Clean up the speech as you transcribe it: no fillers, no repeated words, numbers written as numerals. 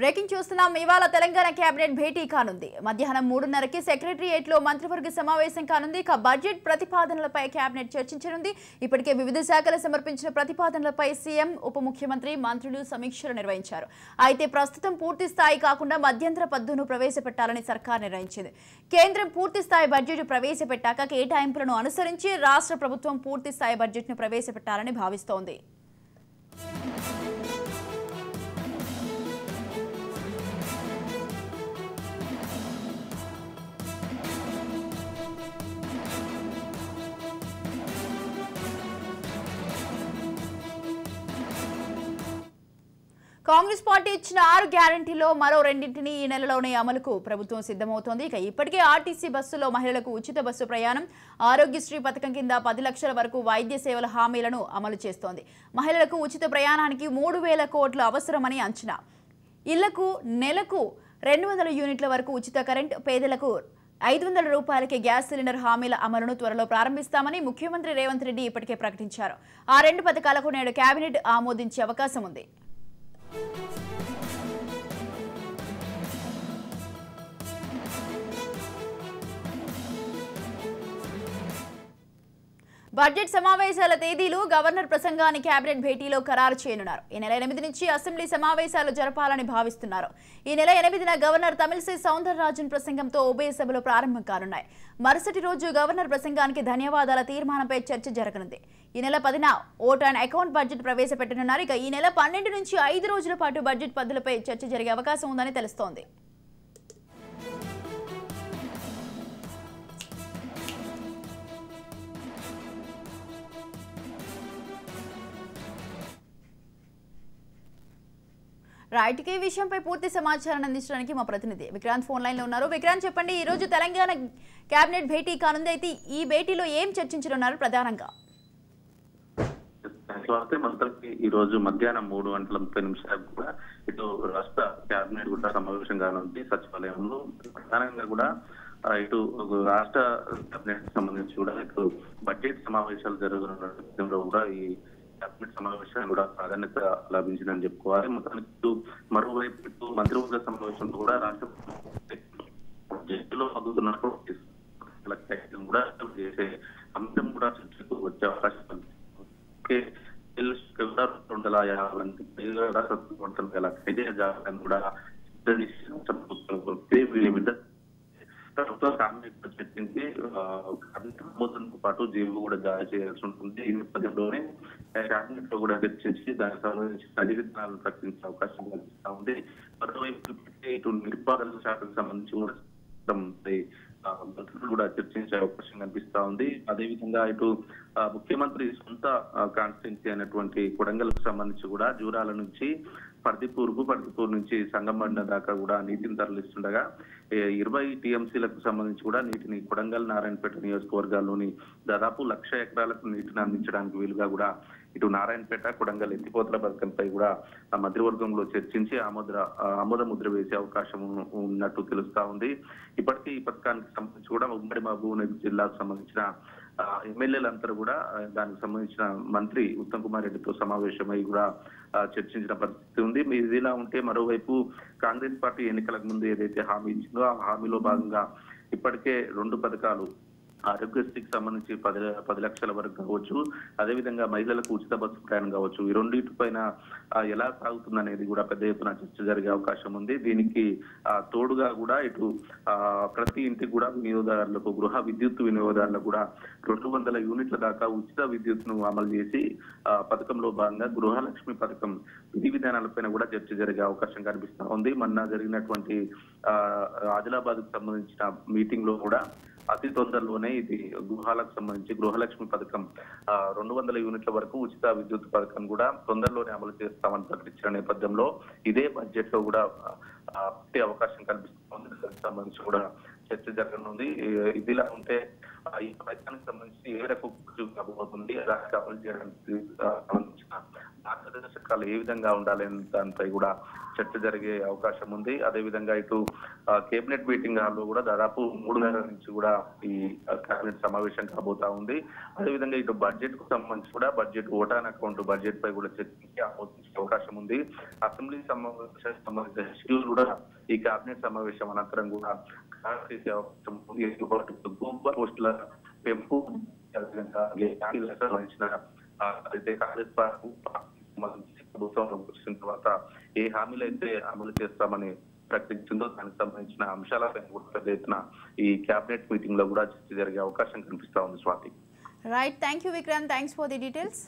Breaking చూస్తున్నాం. ఇవాళ Telangana cabinet భేటీ కానుంది. మధ్యాహ్నం 3:30కి సెక్రటరియట్ లో మంత్రివర్గ సమావేశం కానుంది. బడ్జెట్ ప్రతిపాదనలపై కేబినెట్ చర్చించనుంది. ఇప్పటికే వివిధ శాఖలు సమర్పించిన ప్రతిపాదనలపై సీఎం, ఉప ముఖ్యమంత్రి, మంత్రులు సమీక్షలు నిర్వహించారు. అయితే ప్రస్తుతం పూర్తి స్థాయి కాకుండా మధ్యంతర పద్దును ప్రవేశపెట్టాలని సర్కార్ నిర్ణయించింది. కేంద్రం పూర్తి స్థాయి బడ్జెట్ ప్రవేశపెట్టాక కేటాయింపులను అనుసరించి రాష్ట్ర ప్రభుత్వం పూర్తి స్థాయి బడ్జెట్ను ప్రవేశపెట్టాలని భావిస్తోంది. కాంగ్రెస్ పార్టీ ఇచ్చిన 6 గ్యారంటీలో మరో 2ంటిని ఈ నెలలోనే అమలుకు ప్రభుత్వం సిద్ధమవుతోంది. ఇప్పటికే ఆర్టీసీ బస్సులో మహిళలకు ఉచిత బస్సు ప్రయాణం, ఆరోగ్యశ్రీ పథకం కింద 10 లక్షల వరకు వైద్య సేవల హామీలను అమలు చేస్తోంది. మహిళలకు ఉచిత ప్రయాణానికి 3,000 కోట్లు అవసరమని అంచనా. ఇళ్లకు నెలకు 200 యూనిట్ల వరకు ఉచిత కరెంట్, పేదలకు 500 రూపాయలకే గ్యాస్ సిలిండర్ హామీల అమలును త్వరలో ప్రారంభిస్తామని ముఖ్యమంత్రి రేవంత్ రెడ్డి ఇప్పటికే ప్రకటించారు. ఆ 2 పథకాలకు నేడు కేబినెట్ ఆమోదించే అవకాశం ఉంది. బడ్జెట్ సమావేశాల తేదీలు గవర్నర్ ప్రసంగాన్ని కేబినెట్ భేటీలో ఖరారు చేయనున్నారు. ఈ నెల 8 నుంచి అసెంబ్లీ సమావేశాలు జరపాలని భావిస్తున్నారు. ఈ నెల 8న గవర్నర్ తమిళిసై సౌందరరాజన్ ప్రసంగంతో ఉభయ సభలు ప్రారంభం కానున్నాయి. మరుసటి రోజు గవర్నర్ ప్రసంగానికి ధన్యవాదాల తీర్మానంపై చర్చ జరగనుంది. ఈ నెల 10న ఓట్ అండ్ అకౌంట్ బడ్జెట్ ప్రవేశపెట్టనున్నారు. ఈ నెల 12 నుంచి 5 రోజుల పాటు బడ్జెట్ పద్దులపై చర్చ జరిగే అవకాశం ఉందని తెలుస్తోంది. రైట్, ఈ విషయంపై పూర్తి సమాచారాన్ని అందించడానికి మా ప్రతినిధి విక్రాంత్ ఫోన్ లైన్ లో ఉన్నారు. విక్రాంత్, చెప్పండి, ఈ రోజు తెలంగాణ కేబినెట్ భేటీ కానుంది. అయితే ఈ భేటీలో ఏం చర్చించనున్నారు ప్రధానంగా? మంత్రులకి ఈ రోజు మధ్యాహ్నం 3:30 కూడా ఇటు రాష్ట్ర కేబినెట్ కూడా సమావేశం కానుంది. సచివాలయంలో ప్రధానంగా కూడా ఇటు రాష్ట్ర కేబినెట్ సంబంధించి కూడా ఇటు బడ్జెట్ సమావేశాలు జరుగుతున్న కూడా ఈ కేబినెట్ సమావేశాన్ని కూడా ప్రాధాన్యత లభించిందని చెప్పుకోవాలి. మొత్తానికి మరోవైపు ఇటు మంత్రివర్గ సమావేశంలో కూడా రాష్ట్ర బడ్జెట్లో అందుతున్నప్పుడు కూడా చేసే అంశం కూడా చర్చకు వచ్చే అవకాశం చర్చించి ఆమోదంతో పాటు జీవో కూడా జారీ చేయాల్సి ఉంటుంది. ఈ నేపథ్యంలోనే కేబినెట్ లో కూడా చర్చించి దానికి సంబంధించి అన్ని విధానాలను ప్రకటించే అవకాశం కల్పిస్తా ఉంది. మరోవైపు ఇటు నిర్వాహక శాఖకు సంబంధించి కూడా మంత్రులు కూడా చర్చించే అవకాశం కనిపిస్తా ఉంది. అదేవిధంగా ఇటు ముఖ్యమంత్రి సొంత కాన్స్టిట్యున్సీ అయినటువంటి కొడంగల్కు సంబంధించి కూడా జూరాల నుంచి పర్దిపూర్ నుంచి సంగంబండ దాకా కూడా నీటిని తరలిస్తుండగా 20 టీఎంసీలకు సంబంధించి కూడా నీటిని కొడంగల్, నారాయణపేట నియోజకవర్గాల్లోని దాదాపు 1,00,000 ఎకరాలకు నీటిని అందించడానికి వీలుగా కూడా ఇటు నారాయణపేట, కొడంగల్ ఎత్తిపోతల పథకంపై కూడా మంత్రివర్గంలో చర్చించి ఆమోద ముద్ర వేసే అవకాశం ఉన్నట్టు తెలుస్తా ఉంది. ఇప్పటికీ ఈ పథకానికి సంబంధించి కూడా ఉమ్మడి మహబూబ్నగర్ జిల్లాకు సంబంధించిన ఎమ్మెల్యేలందరూ కూడా దానికి సంబంధించిన మంత్రి ఉత్తమ్ కుమార్ రెడ్డితో సమావేశమై కూడా చర్చించిన పరిస్థితి ఉంది. ఇదిలా ఉంటే మరోవైపు కాంగ్రెస్ పార్టీ ఎన్నికలకు ముందు ఏదైతే హామీ ఇచ్చిందో ఆ హామీలో భాగంగా ఇప్పటికే 2 పథకాలు ఆరోగ్యశ్రీకి సంబంధించి 10 లక్షల వరకు కావచ్చు, అదేవిధంగా మహిళలకు ఉచిత బస్సు ప్రయాణం కావచ్చు, ఈ రెండింటిపైన ఎలా సాగుతుందనేది కూడా పెద్ద ఎత్తున చర్చ జరిగే అవకాశం ఉంది. దీనికి తోడుగా కూడా ఇటు ప్రతి ఇంటికి కూడా వినియోగదారులకు, గృహ విద్యుత్ వినియోగదారులకు కూడా 200 యూనిట్ల దాకా ఉచిత విద్యుత్ ను అమలు చేసి పథకంలో భాగంగా గృహలక్ష్మి పథకం విధి విధానాలపైన కూడా చర్చ జరిగే అవకాశం కనిపిస్తా ఉంది. మొన్న జరిగినటువంటి ఆదిలాబాద్ కు సంబంధించిన మీటింగ్ లో కూడా అతి తొందరలోనే ఇది గృహాలకు సంబంధించి గృహలక్ష్మి పథకం 200 యూనిట్ల వరకు ఉచిత విద్యుత్ పథకం కూడా తొందరలోనే అమలు చేస్తామని ప్రకటించిన నేపథ్యంలో ఇదే బడ్జెట్ లో కూడా పెట్టే అవకాశం కనిపిస్తుంది. దానికి సంబంధించి కూడా చర్చ జరగనుంది. ఇదిలా ఉంటే ఈ పథకానికి సంబంధించి ఏ రకం కాబోతుంది, దానికి అమలు చేయడానికి సంబంధించిన మార్గదర్శకాలు ఏ విధంగా ఉండాలని దానిపై కూడా చర్చ జరిగే అవకాశం ఉంది. అదేవిధంగా ఇటు కేబినెట్ మీటింగ్ హాల్లో కూడా దాదాపు 3 నెలల నుంచి కూడా ఈ కేబినెట్ సమావేశం కాబోతా ఉంది. అదేవిధంగా ఇటు బడ్జెట్ కు సంబంధించి కూడా బడ్జెట్ ఓటాన్ అకౌంట్ బడ్జెట్ పై కూడా చర్చించే అవకాశం ఉంది. అసెంబ్లీ సమావేశానికి సంబంధించిన షెడ్యూల్ కూడా ఈ కేబినెట్ సమావేశం అనంతరం కూడా చేసే అవకాశం ఉంది. గ్రూప్ పోస్టుల పెంపు సంబంధించిన అయితే కాంగ్రెస్ పార్టీ ప్రభుత్వం వచ్చిన తర్వాత ఏ హామీలు అయితే అమలు చేస్తామని ప్రకటించిందో దానికి సంబంధించిన అంశాలపై కూడా పెద్ద ఎత్తున ఈ కేబినెట్ మీటింగ్ లో కూడా చర్చ జరిగే అవకాశం కనిపిస్తా ఉంది. Swathi. Right, thank you Vikrant, thanks for the details.